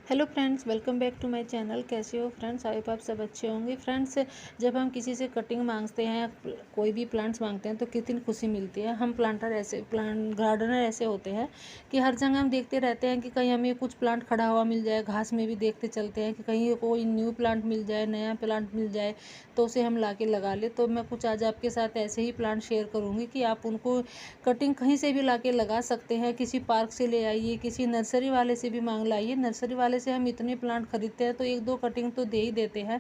Hello friends, welcome back to my channel. कैसे हो friends? I hope आप सब अच्छे होंगे। फ्रेंड्स, जब हम किसी से कटिंग मांगते हैं, कोई भी प्लांट्स मांगते हैं तो कितनी खुशी मिलती है। हम प्लांट गार्डनर ऐसे होते हैं कि हर जगह हम देखते रहते हैं कि कहीं हमें कुछ प्लांट खड़ा हुआ मिल जाए। घास में भी देखते चलते हैं कि कहीं कोई न्यू प्लांट मिल जाए, नया प्लांट मिल जाए तो उसे हम ला के लगा ले। तो मैं कुछ आज आपके साथ ऐसे ही प्लांट शेयर करूँगी कि आप उनको कटिंग कहीं से भी ला के लगा सकते हैं। किसी पार्क से ले आइए, किसी नर्सरी वाले से भी मांग लाइए। नर्सरी वाले से हम इतने प्लांट खरीदते हैं तो एक दो कटिंग तो दे ही देते हैं,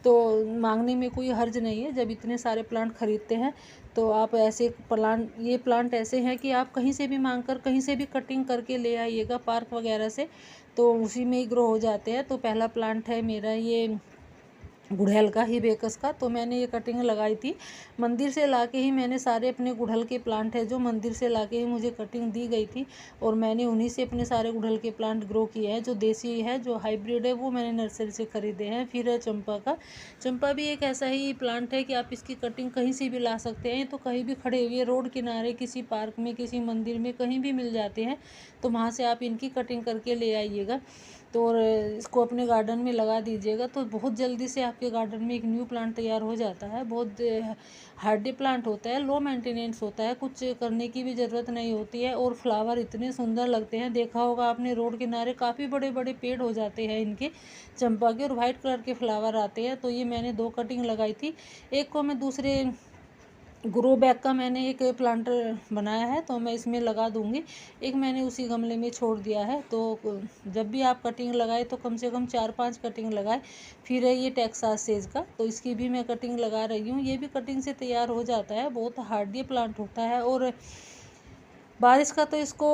तो मांगने में कोई हर्ज नहीं है। जब इतने सारे प्लांट खरीदते हैं तो आप ये प्लांट ऐसे हैं कि आप कहीं से भी मांग कर कहीं से भी कटिंग करके ले आइएगा, पार्क वगैरह से, तो उसी में ही ग्रो हो जाते हैं। तो पहला प्लांट है मेरा ये गुड़हल का, हिबिस्कस का। तो मैंने ये कटिंग लगाई थी मंदिर से लाके ही। मैंने सारे अपने गुड़हल के प्लांट है जो मंदिर से लाके ही मुझे कटिंग दी गई थी, और मैंने उन्हीं से अपने सारे गुड़हल के प्लांट ग्रो किए हैं। जो देसी है, जो हाइब्रिड है, वो मैंने नर्सरी से ख़रीदे हैं। फिर है चंपा का। चंपा भी एक ऐसा ही प्लांट है कि आप इसकी कटिंग कहीं से भी ला सकते हैं। तो कहीं भी खड़े हुए रोड किनारे, किसी पार्क में, किसी मंदिर में, कहीं भी मिल जाते हैं, तो वहाँ से आप इनकी कटिंग करके ले आइएगा। तो और इसको अपने गार्डन में लगा दीजिएगा तो बहुत जल्दी से आपके गार्डन में एक न्यू प्लांट तैयार हो जाता है। बहुत हार्डी प्लांट होता है, लो मेंटेनेंस होता है, कुछ करने की भी ज़रूरत नहीं होती है, और फ्लावर इतने सुंदर लगते हैं। देखा होगा आपने, रोड किनारे काफ़ी बड़े बड़े पेड़ हो जाते हैं इनके चंपा के, और वाइट कलर के फ्लावर आते हैं। तो ये मैंने 2 कटिंग लगाई थी। एक को मैं दूसरे ग्रो बैग का मैंने एक प्लांटर बनाया है तो मैं इसमें लगा दूंगी। एक मैंने उसी गमले में छोड़ दिया है। तो जब भी आप कटिंग लगाए तो कम से कम 4-5 कटिंग लगाए। फिर है ये टेक्सास सेज का, तो इसकी भी मैं कटिंग लगा रही हूँ। ये भी कटिंग से तैयार हो जाता है। बहुत हार्डी प्लांट होता है, और बारिश का तो इसको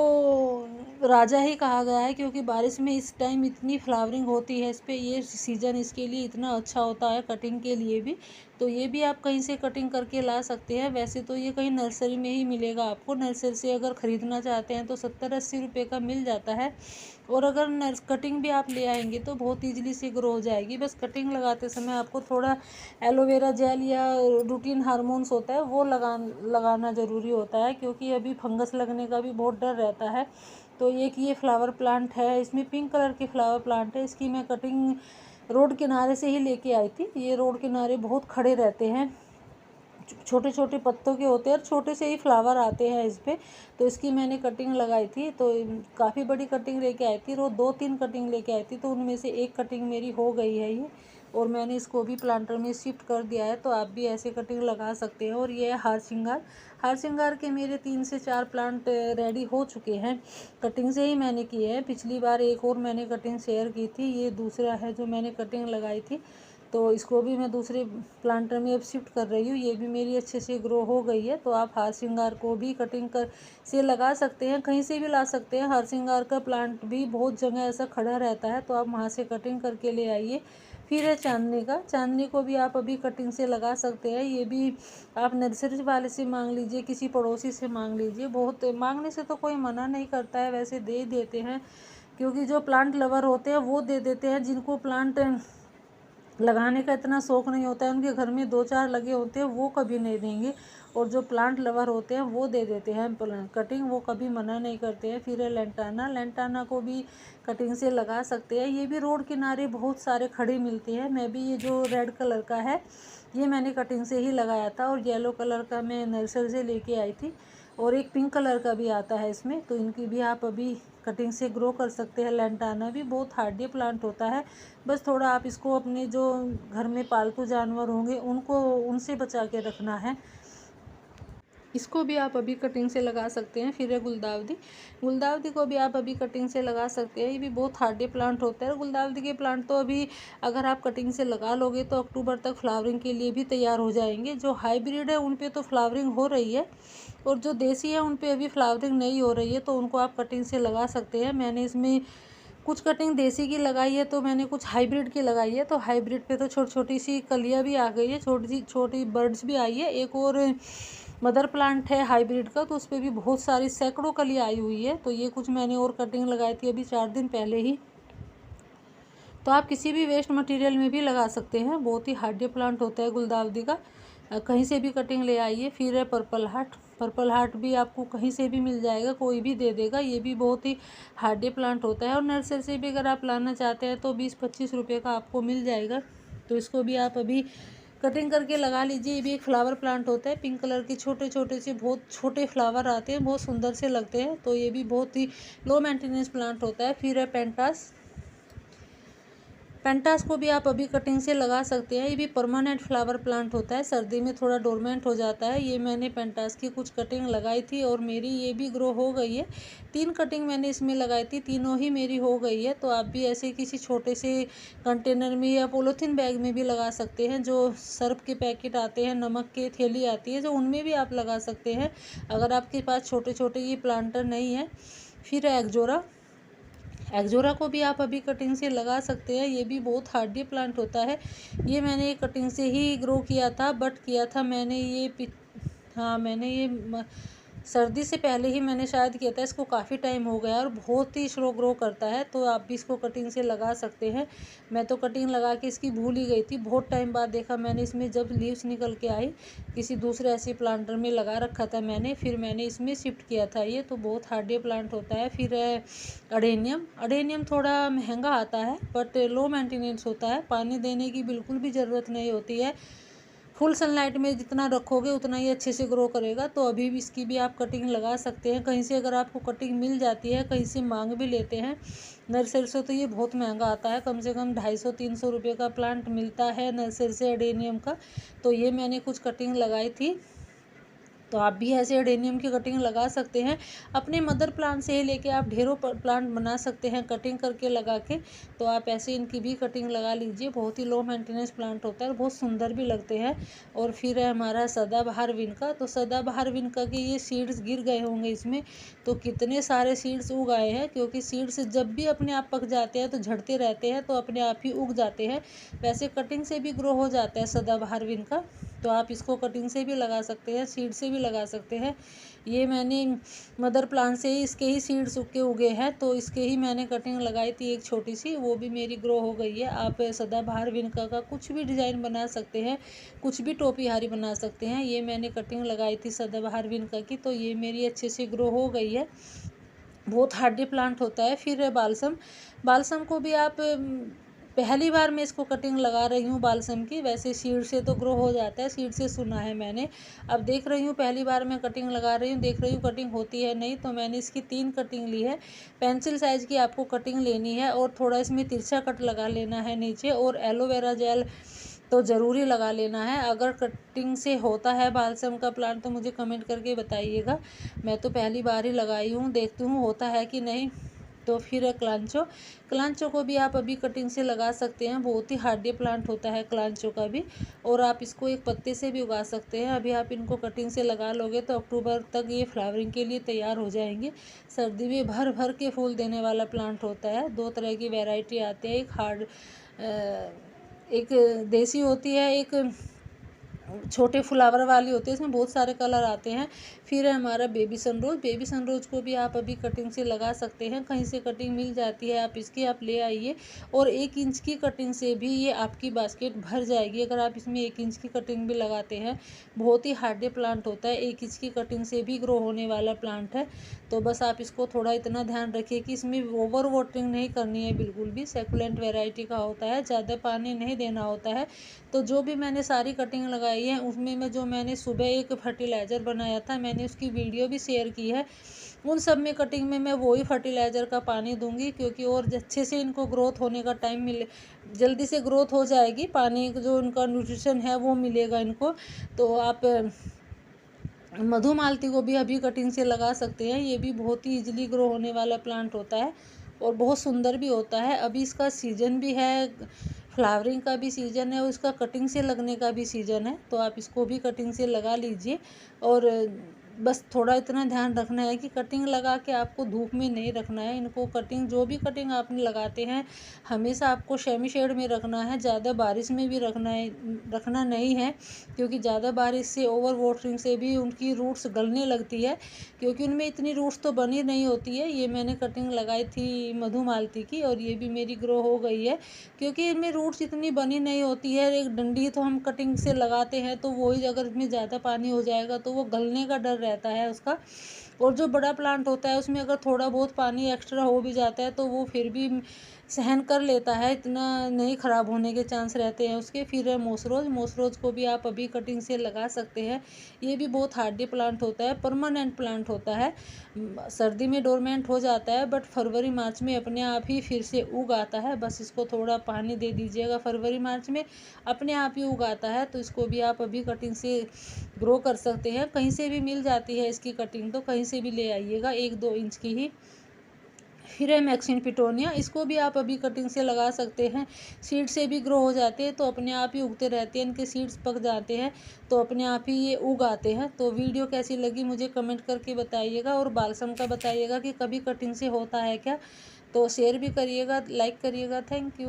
राजा ही कहा गया है, क्योंकि बारिश में इस टाइम इतनी फ्लावरिंग होती है इस पर। ये सीज़न इसके लिए इतना अच्छा होता है कटिंग के लिए भी। तो ये भी आप कहीं से कटिंग करके ला सकते हैं। वैसे तो ये कहीं नर्सरी में ही मिलेगा आपको। नर्सरी से अगर ख़रीदना चाहते हैं तो 70-80 रुपये का मिल जाता है। और अगर कटिंग भी आप ले आएंगे तो बहुत ईजिली से ग्रो हो जाएगी। बस कटिंग लगाते समय आपको थोड़ा एलोवेरा जेल या रूटीन हार्मोन्स होता है वो लगाना ज़रूरी होता है, क्योंकि अभी फंगस लगने का भी बहुत डर रहता है। तो एक ये फ्लावर प्लांट है, इसमें पिंक कलर की फ्लावर प्लांट है। इसकी मैं कटिंग रोड किनारे से ही लेके आई थी। ये रोड किनारे बहुत खड़े रहते हैं, छोटे छोटे पत्तों के होते हैं, और छोटे से ही फ्लावर आते हैं इस पर। तो इसकी मैंने कटिंग लगाई थी, तो काफ़ी बड़ी कटिंग लेके आई थी। रोज़ 2-3 कटिंग लेके आई थी, तो उनमें से एक कटिंग मेरी हो गई है ये, और मैंने इसको भी प्लांटर में शिफ्ट कर दिया है। तो आप भी ऐसे कटिंग लगा सकते हैं। और ये है हार श्रृंगार के मेरे 3 से 4 प्लांट रेडी हो चुके हैं, कटिंग से ही मैंने किए हैं। पिछली बार एक और मैंने कटिंग शेयर की थी, ये दूसरा है जो मैंने कटिंग लगाई थी। तो इसको भी मैं दूसरे प्लांटर में अब शिफ्ट कर रही हूँ। ये भी मेरी अच्छे से ग्रो हो गई है। तो आप हार श्रृंगार को भी कटिंग कर से लगा सकते हैं, कहीं से भी ला सकते हैं। हार श्रृंगार का प्लांट भी बहुत जगह ऐसा खड़ा रहता है, तो आप वहाँ से कटिंग करके ले आइए। फिर है चांदनी को भी आप अभी कटिंग से लगा सकते हैं। ये भी आप नर्सरी वाले से मांग लीजिए, किसी पड़ोसी से मांग लीजिए। बहुत मांगने से तो कोई मना नहीं करता है, वैसे दे देते हैं, क्योंकि जो प्लांट लवर होते हैं वो दे देते हैं। जिनको प्लांट लगाने का इतना शौक़ नहीं होता है, उनके घर में 2-4 लगे होते हैं, वो कभी नहीं देंगे। और जो प्लांट लवर होते हैं वो दे देते हैं कटिंग, वो कभी मना नहीं करते हैं। फिर है लेंटाना को भी कटिंग से लगा सकते हैं। ये भी रोड किनारे बहुत सारे खड़े मिलते हैं। मैं भी ये जो रेड कलर का है ये मैंने कटिंग से ही लगाया था, और येलो कलर का मैं नर्सरी से लेके आई थी, और एक पिंक कलर का भी आता है इसमें। तो इनकी भी आप अभी कटिंग से ग्रो कर सकते हैं। लेंटाना भी बहुत हार्डी प्लांट होता है। बस थोड़ा आप इसको अपने जो घर में पालतू जानवर होंगे उनसे बचा के रखना है। इसको भी आप अभी कटिंग से लगा सकते हैं। फिर है गुलदावदी को भी आप अभी कटिंग से लगा सकते हैं। ये भी बहुत हार्डी प्लांट होता है। गुलदावदी के प्लांट तो अभी अगर आप कटिंग से लगा लोगे तो अक्टूबर तक फ्लावरिंग के लिए भी तैयार हो जाएंगे। जो हाइब्रिड है उन पे तो फ्लावरिंग हो रही है, और जो देसी है उन पे अभी फ्लावरिंग नहीं हो रही है, तो उनको आप कटिंग से लगा सकते हैं। मैंने इसमें कुछ कटिंग देसी की लगाई है, तो मैंने कुछ हाइब्रिड की लगाई है। तो हाइब्रिड पे तो छोटी छोटी सी कलियाँ भी आ गई है, छोटी छोटी बर्ड्स भी आई है। एक और मदर प्लांट है हाइब्रिड का, तो उस पर भी बहुत सारी सैकड़ों कलियाँ आई हुई है। तो ये कुछ मैंने और कटिंग लगाई थी अभी 4 दिन पहले ही। तो आप किसी भी वेस्ट मटेरियल में भी लगा सकते हैं। बहुत ही हार्डी प्लांट होता है गुलदावदी का। कहीं से भी कटिंग ले आइए। फिर है पर्पल पर्पल हार्ट भी आपको कहीं से भी मिल जाएगा, कोई भी दे देगा। ये भी बहुत ही हार्डी प्लांट होता है और नर्सरी से भी अगर आप लाना चाहते हैं तो 20-25 रुपये का आपको मिल जाएगा। तो इसको भी आप अभी कटिंग करके लगा लीजिए। ये भी एक फ्लावर प्लांट होता है, पिंक कलर के छोटे छोटे से बहुत छोटे फ्लावर आते हैं, बहुत सुंदर से लगते हैं। तो ये भी बहुत ही लो मेंटेनेंस प्लांट होता है। फिर है पेंटास। पेंटास को भी आप अभी कटिंग से लगा सकते हैं। ये भी परमानेंट फ्लावर प्लांट होता है, सर्दी में थोड़ा डोरमेंट हो जाता है। ये मैंने पेंटास की कुछ कटिंग लगाई थी और मेरी ये भी ग्रो हो गई है। 3 कटिंग मैंने इसमें लगाई थी, तीनों ही मेरी हो गई है। तो आप भी ऐसे किसी छोटे से कंटेनर में या पॉलीथीन बैग में भी लगा सकते हैं। जो सर्फ के पैकेट आते हैं, नमक की थैली आती है, जो उनमें भी आप लगा सकते हैं अगर आपके पास छोटे छोटे ये प्लांटर नहीं है। फिर एग्जोरा। एग्जोरा को भी आप अभी कटिंग से लगा सकते हैं। ये भी बहुत हार्डी प्लांट होता है। ये मैंने कटिंग से ही ग्रो किया था, बट किया था मैंने ये हाँ मैंने ये सर्दी से पहले ही मैंने शायद किया था। इसको काफ़ी टाइम हो गया और बहुत ही स्लो ग्रो करता है। तो आप भी इसको कटिंग से लगा सकते हैं। मैं तो कटिंग लगा के इसकी भूल ही गई थी। बहुत टाइम बाद देखा मैंने, इसमें जब लीव्स निकल के आई, किसी दूसरे ऐसे प्लांटर में लगा रखा था मैंने, फिर मैंने इसमें शिफ्ट किया था। ये तो बहुत हार्डी प्लांट होता है। फिर है अडेनियम। अडेनियम थोड़ा महंगा आता है बट लो मेंटेनेंस होता है। पानी देने की बिल्कुल भी ज़रूरत नहीं होती है। फुल सनलाइट में जितना रखोगे उतना ही अच्छे से ग्रो करेगा। तो अभी भी इसकी भी आप कटिंग लगा सकते हैं। कहीं से अगर आपको कटिंग मिल जाती है, कहीं से मांग भी लेते हैं नर्सरी से, तो ये बहुत महंगा आता है। कम से कम 250-300 रुपये का प्लांट मिलता है नर्सरी से अडेनियम का। तो ये मैंने कुछ कटिंग लगाई थी। तो आप भी ऐसे अडेनियम की कटिंग लगा सकते हैं। अपने मदर प्लांट से ही लेके आप ढेरों प्लांट बना सकते हैं कटिंग करके लगा के। तो आप ऐसे इनकी भी कटिंग लगा लीजिए। बहुत ही लो मेंटेनेंस प्लांट होता है और बहुत सुंदर भी लगते हैं। और फिर है हमारा सदाबहार विनका। तो सदाबहार विनका के ये सीड्स गिर गए होंगे इसमें, तो कितने सारे सीड्स उग आए हैं। क्योंकि सीड्स जब भी अपने आप पक जाते हैं तो झड़ते रहते हैं, तो अपने आप ही उग जाते हैं। वैसे कटिंग से भी ग्रो हो जाता है सदाबहार विनका। तो आप इसको कटिंग से भी लगा सकते हैं, सीड से भी लगा सकते हैं। ये मैंने मदर प्लांट से ही इसके ही सीड सूखे उगे हैं, तो इसके ही मैंने कटिंग लगाई थी एक छोटी सी, वो भी मेरी ग्रो हो गई है। आप सदाबहार विनका का कुछ भी डिज़ाइन बना सकते हैं, कुछ भी टोपी हारी बना सकते हैं। ये मैंने कटिंग लगाई थी सदाबहार विनका की, तो ये मेरी अच्छे से ग्रो हो गई है। बहुत हार्डी प्लांट होता है। फिर है बालसम। बालसम को भी आप पहली बार मैं इसको कटिंग लगा रही हूँ बालसम की। वैसे सीड से तो ग्रो हो जाता है, सीड से सुना है मैंने। अब देख रही हूँ, पहली बार मैं कटिंग लगा रही हूँ, देख रही हूँ कटिंग होती है नहीं। तो मैंने इसकी 3 कटिंग ली है। पेंसिल साइज़ की आपको कटिंग लेनी है और थोड़ा इसमें तिरछा कट लगा लेना है नीचे। और एलोवेरा जेल तो ज़रूरी लगा लेना है। अगर कटिंग से होता है बालसम का प्लांट तो मुझे कमेंट करके बताइएगा। मैं तो पहली बार ही लगाई हूँ, देखती हूँ होता है कि नहीं। तो फिर है क्लांचो। क्लांचो को भी आप अभी कटिंग से लगा सकते हैं। बहुत ही हार्डी प्लांट होता है क्लांचो का भी। और आप इसको एक पत्ते से भी उगा सकते हैं। अभी आप इनको कटिंग से लगा लोगे तो अक्टूबर तक ये फ्लावरिंग के लिए तैयार हो जाएंगे। सर्दी में भर भर के फूल देने वाला प्लांट होता है। 2 तरह की वैरायटी आती है, एक देसी होती है, एक छोटे फ्लावर वाली होती है, इसमें बहुत सारे कलर आते हैं। फिर है हमारा बेबी सनरोज। बेबी सनरोज को भी आप अभी कटिंग से लगा सकते हैं। कहीं से कटिंग मिल जाती है आप इसकी, आप ले आइए। और 1 इंच की कटिंग से भी ये आपकी बास्केट भर जाएगी अगर आप इसमें 1 इंच की कटिंग भी लगाते हैं। बहुत ही हार्डी प्लांट होता है, 1 इंच की कटिंग से भी ग्रो होने वाला प्लांट है। तो बस आप इसको थोड़ा इतना ध्यान रखिए कि इसमें ओवर वाटरिंग नहीं करनी है बिल्कुल भी। सेकुलेंट वेराइटी का होता है, ज़्यादा पानी नहीं देना होता है। तो जो भी मैंने सारी कटिंग लगाई है उसमें मैं जो मैंने सुबह एक फर्टिलाइज़र बनाया था, मैंने उसकी वीडियो भी शेयर की है। उन सब में कटिंग में मैं वही फर्टिलाइज़र का पानी दूंगी, क्योंकि और अच्छे से इनको ग्रोथ होने का टाइम मिले, जल्दी से ग्रोथ हो जाएगी। पानी जो इनका न्यूट्रिशन है वो मिलेगा इनको। तो आप मधुमालती को भी अभी कटिंग से लगा सकते हैं। ये भी बहुत ही इजीली ग्रो होने वाला प्लांट होता है और बहुत सुंदर भी होता है। अभी इसका सीजन भी है, फ्लावरिंग का भी सीज़न है और इसका कटिंग से लगने का भी सीज़न है। तो आप इसको भी कटिंग से लगा लीजिए। और बस थोड़ा इतना ध्यान रखना है कि कटिंग लगा के आपको धूप में नहीं रखना है इनको। कटिंग जो भी कटिंग आप लगाते हैं हमेशा आपको सेमी शेड में रखना है, ज़्यादा बारिश में भी रखना नहीं है। क्योंकि ज़्यादा बारिश से, ओवर वाटरिंग से भी उनकी रूट्स गलने लगती है, क्योंकि उनमें इतनी रूट्स तो बनी नहीं होती है। ये मैंने कटिंग लगाई थी मधुमालती की और ये भी मेरी ग्रो हो गई है, क्योंकि इनमें रूट्स इतनी बनी नहीं होती है। एक डंडी तो हम कटिंग से लगाते हैं तो वही अगर इसमें ज़्यादा पानी हो जाएगा तो वो गलने का डर रहता है उसका। और जो बड़ा प्लांट होता है उसमें अगर थोड़ा बहुत पानी एक्स्ट्रा हो भी जाता है तो वो फिर भी सहन कर लेता है, इतना नहीं ख़राब होने के चांस रहते हैं उसके। फिर है मोसरोज। मोसरोज को भी आप अभी कटिंग से लगा सकते हैं। ये भी बहुत हार्डी प्लांट होता है, परमानेंट प्लांट होता है। सर्दी में डोरमेंट हो जाता है बट फरवरी मार्च में अपने आप ही फिर से उग आता है। बस इसको थोड़ा पानी दे दीजिएगा, फरवरी मार्च में अपने आप ही उग आता है। तो इसको भी आप अभी कटिंग से ग्रो कर सकते हैं। कहीं से भी मिल जाती है इसकी कटिंग, तो कहीं से भी ले आइएगा, 1-2 इंच की ही। फिर है मैक्सिन पिटोनिया। इसको भी आप अभी कटिंग से लगा सकते हैं। सीड से भी ग्रो हो जाते हैं, तो अपने आप ही उगते रहते हैं। इनके सीड्स पक जाते हैं तो अपने आप ही ये उग आते हैं। तो वीडियो कैसी लगी मुझे कमेंट करके बताइएगा, और बालसम का बताइएगा कि कभी कटिंग से होता है क्या। तो शेयर भी करिएगा, लाइक करिएगा। Thank you.